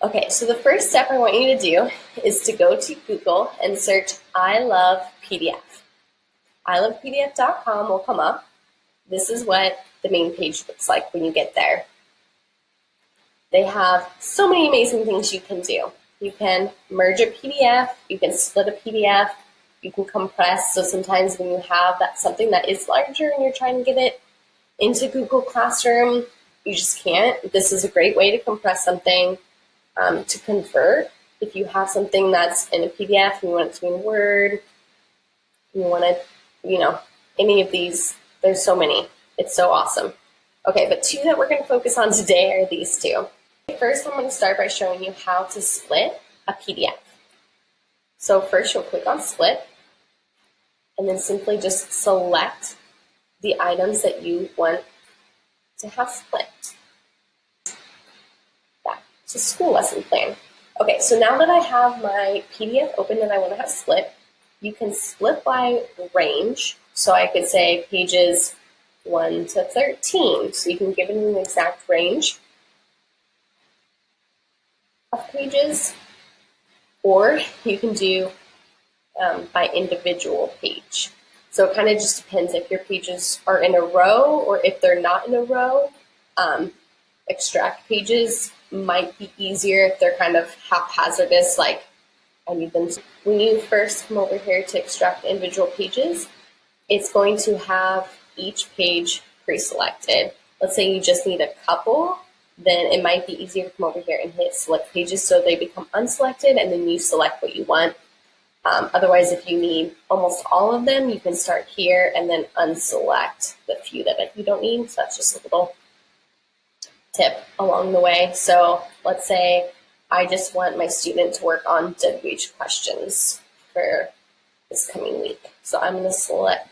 Okay, so the first step I want you to do is to go to Google and search I love PDF. ilovepdf.com will come up. This is what the main page looks like when you get there. They have so many amazing things you can do. You can merge a PDF, you can split a PDF, you can compress. So sometimes when you have something that is larger and you're trying to get it into Google Classroom, you just can't. This is a great way to compress something, to convert. If you have something that's in a PDF and you want it to be in Word, you want to, any of these, there's so many. It's so awesome. Okay, but two that we're going to focus on today are these two. First, I'm going to start by showing you how to split a PDF. So first, you'll click on Split, and then simply just select the items that you want to have split. It's a school lesson plan. Okay, so now that I have my PDF open and I want to have split, you can split by range. So I could say pages 1 to 13. So you can give it an exact range of pages, or you can do by individual page. So it kind of just depends if your pages are in a row or if they're not in a row. Extract pages might be easier if they're kind of haphazardous, like I need them to. When you first come over here to extract individual pages, it's going to have each page pre-selected. Let's say you just need a couple, then it might be easier to come over here and hit select pages so they become unselected, and then you select what you want. Otherwise, if you need almost all of them, you can start here and then unselect the few that you don't need. So that's just a little tip along the way. So let's say I just want my student to work on WH questions for this coming week. So I'm going to select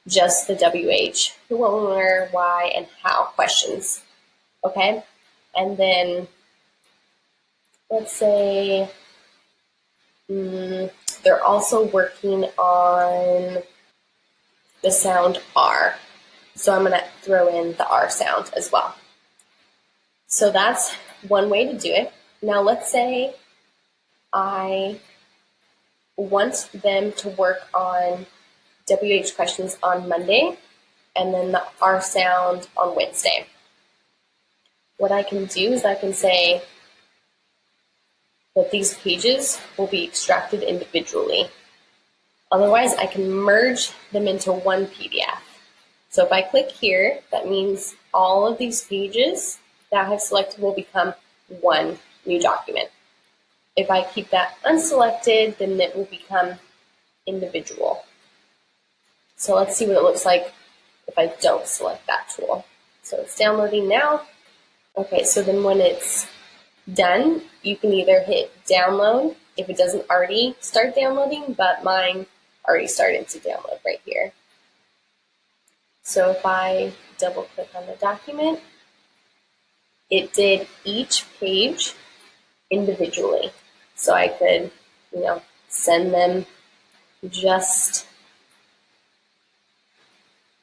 just the WH, who, when, where, why, and how questions. Okay? And then let's say they're also working on the sound R. So I'm going to throw in the R sound as well. So that's one way to do it. Now let's say I want them to work on WH questions on Monday and then the R sound on Wednesday. What I can do is I can say that these pages will be extracted individually. Otherwise, I can merge them into one PDF. So if I click here, that means all of these pages that I have selected will become one new document. If I keep that unselected, then it will become individual. So let's see what it looks like if I don't select that tool. So it's downloading now. Okay, so then when it's done, you can either hit download if it doesn't already start downloading, but mine already started to download right here. So if I double click on the document, it did each page individually. So I could, send them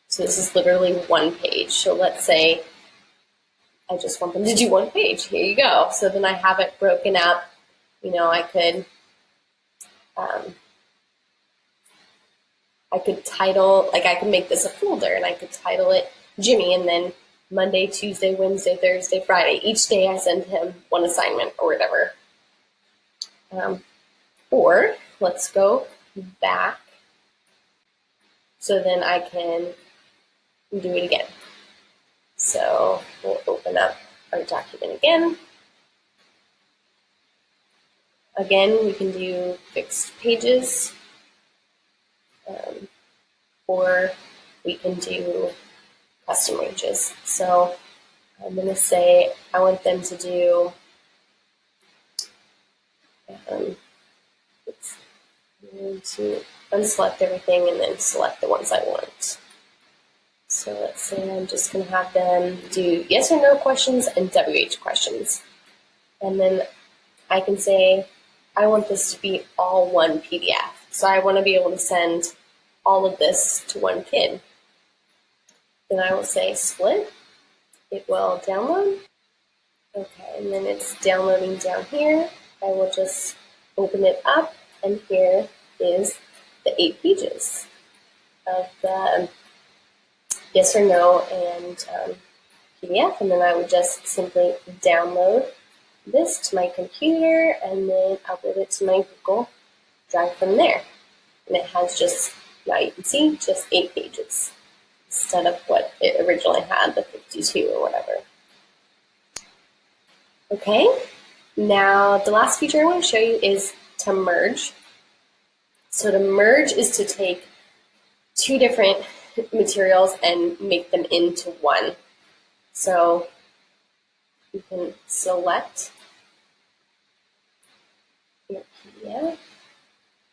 so this is literally one page. So let's say I just want them to do one page. Here you go. So then I have it broken up. I could title, I could make this a folder and I could title it Jimmy, and then Monday, Tuesday, Wednesday, Thursday, Friday. Each day I send him one assignment or whatever. Or let's go back so then I can do it again. So we'll open up our document again. Again, we can do fixed pages, or we can do custom ranges. So I'm going to say I want them to do, I'm going to unselect everything and then select the ones I want. So let's say I'm just going to have them do yes or no questions and WH questions. And then I can say I want this to be all one PDF. So I want to be able to send all of this to one kid. Then I will say split. It will download. Okay, and then it's downloading down here. I will just open it up, and here is the 8 pages of the yes or no and PDF, and then I would just simply download this to my computer and then upload it to my Google Drive from there. And it has just, now you can see, just 8 pages instead of what it originally had, the 52 or whatever. Okay, now the last feature I want to show you is to merge. So to merge is to take 2 different materials and make them into one. So you can select your PDF,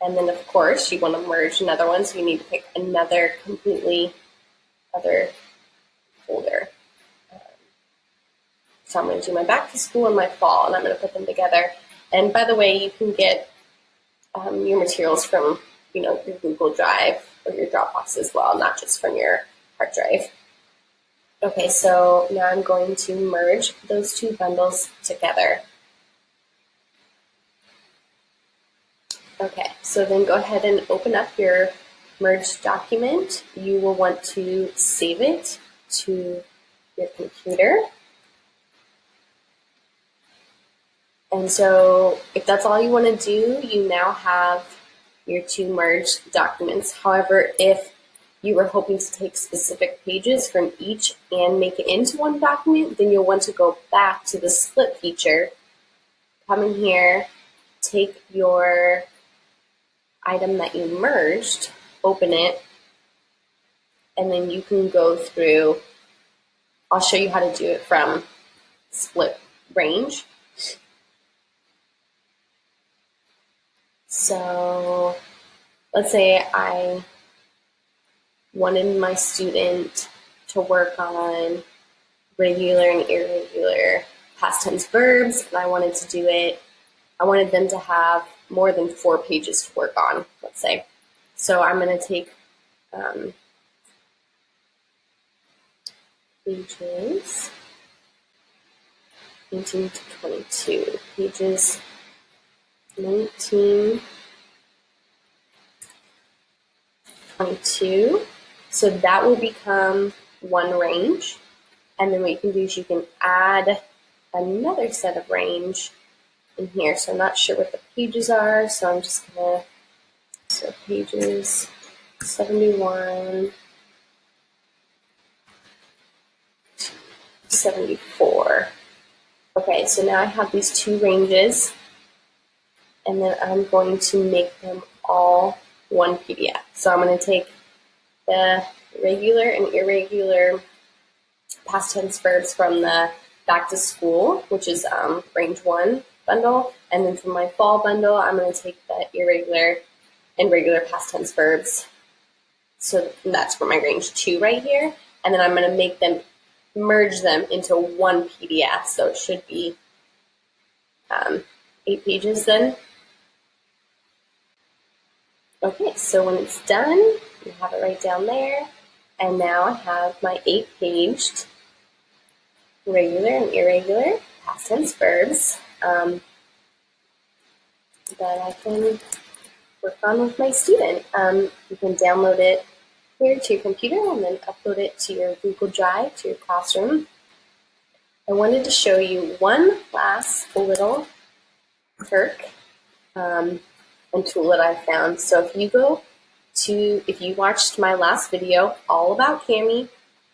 and then of course you want to merge another one, so you need to pick another completely other folder. So I'm going to do my back to school and my fall, and I'm going to put them together. And by the way, you can get your materials from your Google Drive or your Dropbox as well, not just from your hard drive. Okay, so now I'm going to merge those 2 bundles together. Okay, so then go ahead and open up your merged document. You will want to save it to your computer. And so if that's all you want to do, you now have your 2 merged documents. However, if you were hoping to take specific pages from each and make it into one document, then you'll want to go back to the split feature, come in here, take your item that you merged, open it, and then you can go through. I'll show you how to do it from split range. So let's say I wanted my student to work on regular and irregular past tense verbs, and I wanted to do it. I wanted them to have more than 4 pages to work on, let's say. So I'm going to take pages 19 to 22, pages 19, 22. So that will become one range. And then what you can do is you can add another set of range in here. So I'm not sure what the pages are, so I'm just going to, so pages 71, 74. Okay, so now I have these 2 ranges, and then I'm going to make them all one PDF. So I'm going to take the regular and irregular past tense verbs from the back to school, which is range 1 bundle, and then from my fall bundle, I'm going to take the irregular and regular past tense verbs. So that's for my range 2 right here, and then I'm going to merge them into one PDF. So it should be 8 pages then. Okay, so when it's done, you have it right down there. And now I have my 8-paged regular and irregular past tense verbs that I can work on with my student. You can download it here to your computer and then upload it to your Google Drive, to your classroom. I wanted to show you one last little perk and tool that I found. So if you watched my last video all about Cami,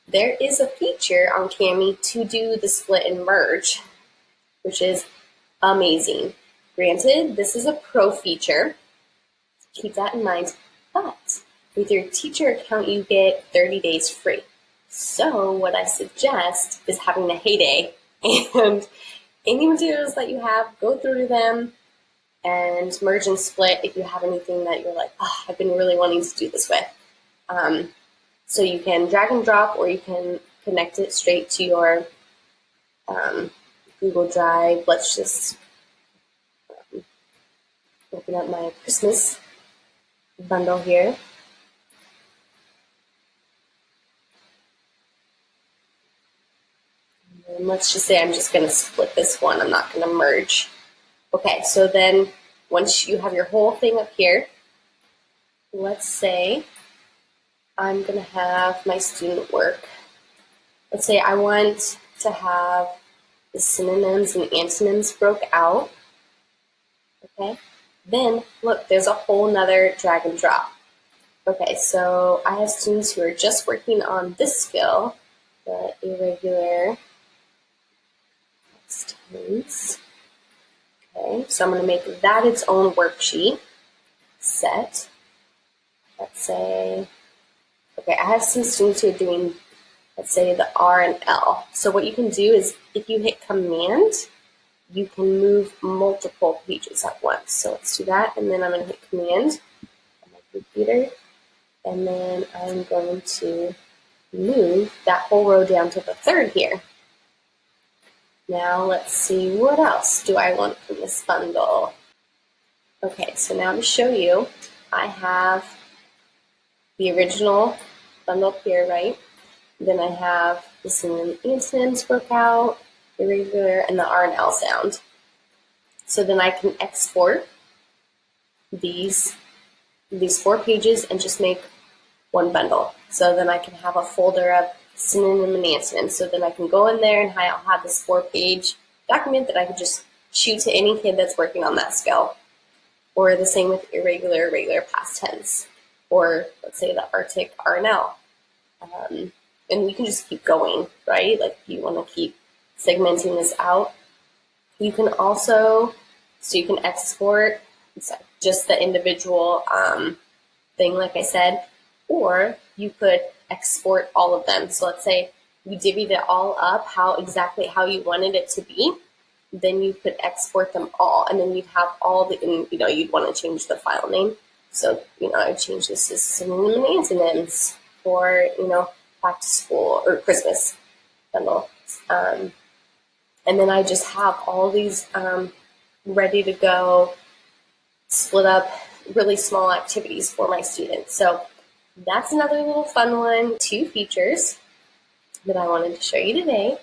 there is a feature on Cami to do the split and merge, which is amazing. Granted, this is a pro feature, keep that in mind, but with your teacher account, you get 30 days free. So what I suggest is having a heyday, and any materials that you have, go through them and merge and split if you have anything that you're like, oh, I've been really wanting to do this with. So you can drag and drop, or you can connect it straight to your Google Drive. Let's just open up my Christmas bundle here. And And let's just say I'm just going to split this one. I'm not going to merge. Okay, so then once you have your whole thing up here, let's say I'm going to have my student work. Let's say I want to have the synonyms and antonyms broke out. Okay, then look, there's a whole nother drag and drop. Okay, so I have students who are just working on this skill, the irregular past tense. Okay, so I'm going to make that its own worksheet set. Let's say, okay, I have some students who are doing, let's say, the R and L. So what you can do is if you hit Command, you can move multiple pages at once. So let's do that, and then I'm going to hit Command on my computer, and then I'm going to move that whole row down to the third here. Now let's see, what else do I want from this bundle? Okay, so now to show you, I have the original bundle up here, right? Then I have the synonym antonyms broke out, irregular, and the R and L sound. So then I can export these 4 pages and just make one bundle. So then I can have a folder of synonym and antonyms. So then I can go in there and I'll have this 4-page document that I can just shoot to any kid that's working on that skill. Or the same with irregular, regular past tense. Or let's say the Arctic R and L. And you can just keep going, right? Like if you want to keep segmenting this out. You can also, so you can export just the individual thing, like I said, or you could export all of them. So let's say you divvied it all up, exactly how you wanted it to be. Then you could export them all, and then you'd have all the, you'd want to change the file name. So, I'd change this to synonym and antonyms for, back to school or Christmas bundle. And then I just have all these ready to go, split up really small activities for my students. So that's another little fun one, 2 features that I wanted to show you today.